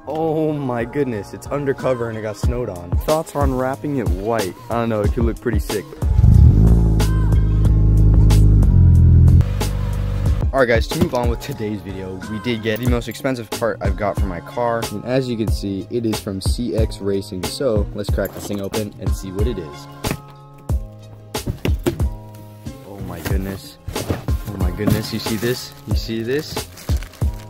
Oh my goodness, it's undercover and it got snowed on. Thoughts on wrapping it white? I don't know, it could look pretty sick. Alright guys, to move on with today's video, we did get the most expensive part I've got for my car. And as you can see, it is from CX Racing. So let's crack this thing open and see what it is. Oh my goodness. Oh my goodness, you see this? You see this?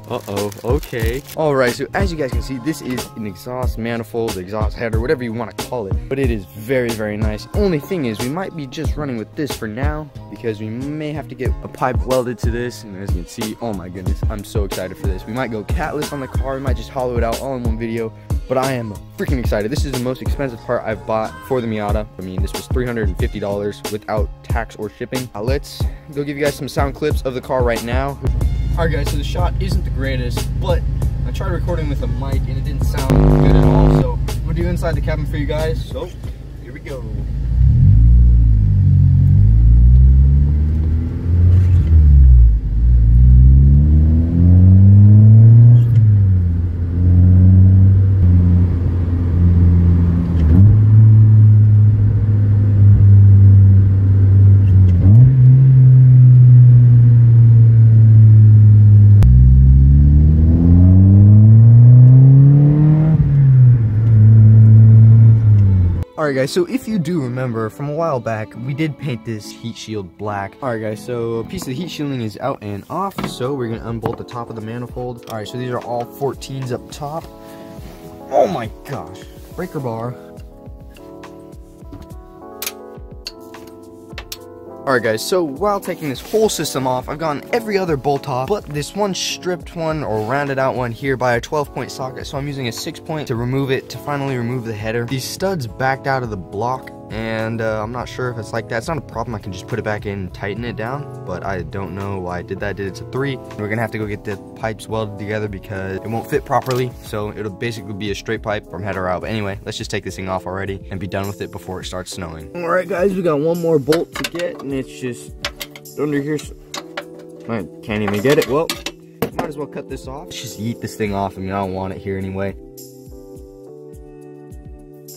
Uh-oh, okay. Alright, so as you guys can see, this is an exhaust manifold, exhaust header, whatever you want to call it. But it is very, very nice. Only thing is, we might be just running with this for now, because we may have to get a pipe welded to this. And as you can see, oh my goodness, I'm so excited for this. We might go catless on the car, we might just hollow it out all in one video. But I am freaking excited. This is the most expensive part I've bought for the Miata. I mean, this was $350 without tax or shipping. Let's go give you guys some sound clips of the car right now. Alright guys, so the shot isn't the greatest, but I tried recording with a mic and it didn't sound good at all. So I'm gonna do inside the cabin for you guys. So here we go. Alright guys, so if you do remember from a while back, we did paint this heat shield black. Alright guys, so a piece of the heat shielding is out and off, so we're gonna unbolt the top of the manifold. Alright, so these are all 14s up top. Oh my gosh, breaker bar. Alright guys, so while taking this whole system off, I've gotten every other bolt off, but this one stripped one or rounded out one here by a 12-point socket, so I'm using a 6-point to remove it, to finally remove the header. These studs backed out of the block, and I'm not sure if it's like that. It's not a problem, I can just put it back in and tighten it down, but I don't know why I did that. I did it to 3. We're gonna have to go get the pipes welded together because it won't fit properly, so it'll basically be a straight pipe from header out. But anyway, let's just take this thing off already and be done with it before it starts snowing. Alright guys, we got one more bolt to get, and it's just under here. I can't even get it. Well, might as well cut this off. Let's just yeet this thing off. I mean, I don't want it here anyway.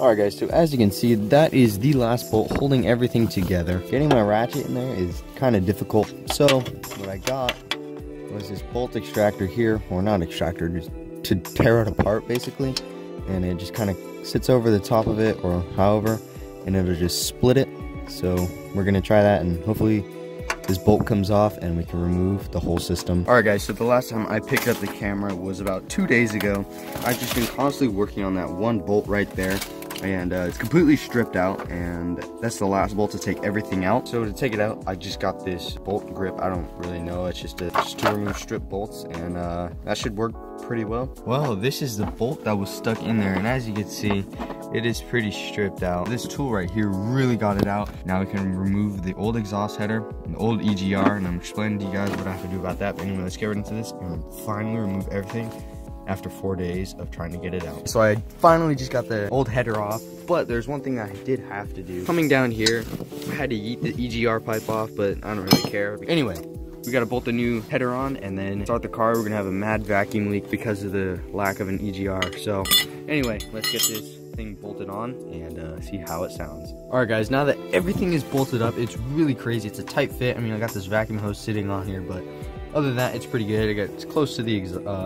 Alright guys, so as you can see, that is the last bolt holding everything together. Getting my ratchet in there is kind of difficult. So what I got was this bolt extractor here, or not extractor, just to tear it apart basically. And it just kind of sits over the top of it, or however, and it'll just split it. So we're gonna try that, and hopefully this bolt comes off and we can remove the whole system. Alright guys, so the last time I picked up the camera was about 2 days ago. I've just been constantly working on that one bolt right there, and it's completely stripped out, and that's the last bolt to take everything out. So to take it out, I just got this bolt grip. I don't really know, it's just to remove strip bolts, and that should work pretty well. Well, this is the bolt that was stuck in there, and as you can see, it is pretty stripped out. This tool right here really got it out. Now we can remove the old exhaust header, the old EGR, and I'm explaining to you guys what I have to do about that. But anyway, let's get right into this and finally remove everything after 4 days of trying to get it out. So I finally just got the old header off, but there's one thing that I did have to do. Coming down here, I had to yeet the EGR pipe off, but I don't really care. Anyway, we gotta bolt the new header on and then start the car. We're gonna have a mad vacuum leak because of the lack of an EGR. So anyway, let's get this thing bolted on and see how it sounds. Alright guys, now that everything is bolted up, it's really crazy. It's a tight fit. I mean, I got this vacuum hose sitting on here, but other than that, it's pretty good. It's close to the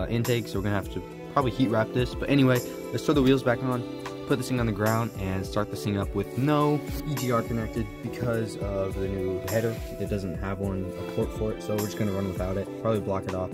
intake, so we're gonna have to probably heat wrap this. But anyway, let's throw the wheels back on, put this thing on the ground, and start this thing up with no EGR connected because of the new header. It doesn't have one, a port for it, so we're just gonna run without it. Probably block it off.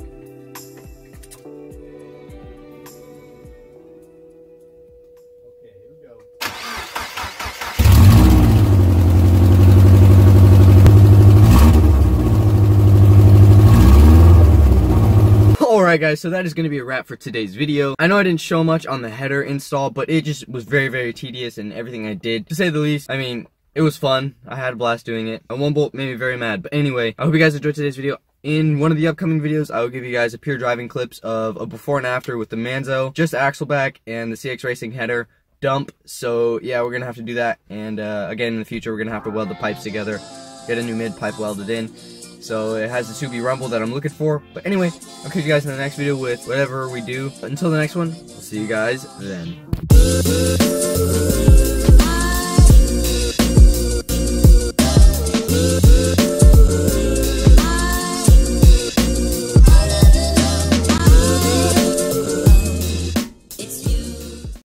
Alright guys, so that is going to be a wrap for today's video. I know I didn't show much on the header install, but it just was very, very tedious, and everything I did, to say the least, I mean, it was fun. I had a blast doing it. One bolt made me very mad, but anyway, I hope you guys enjoyed today's video. In one of the upcoming videos, I will give you guys a pure driving clips of a before and after with the Manzo, just axle back, and the CX Racing header dump. So yeah, we're going to have to do that, and again, in the future, we're going to have to weld the pipes together, get a new mid pipe welded in. So it has the Subi rumble that I'm looking for. But anyway, I'll catch you guys in the next video with whatever we do. Until the next one, I'll see you guys then.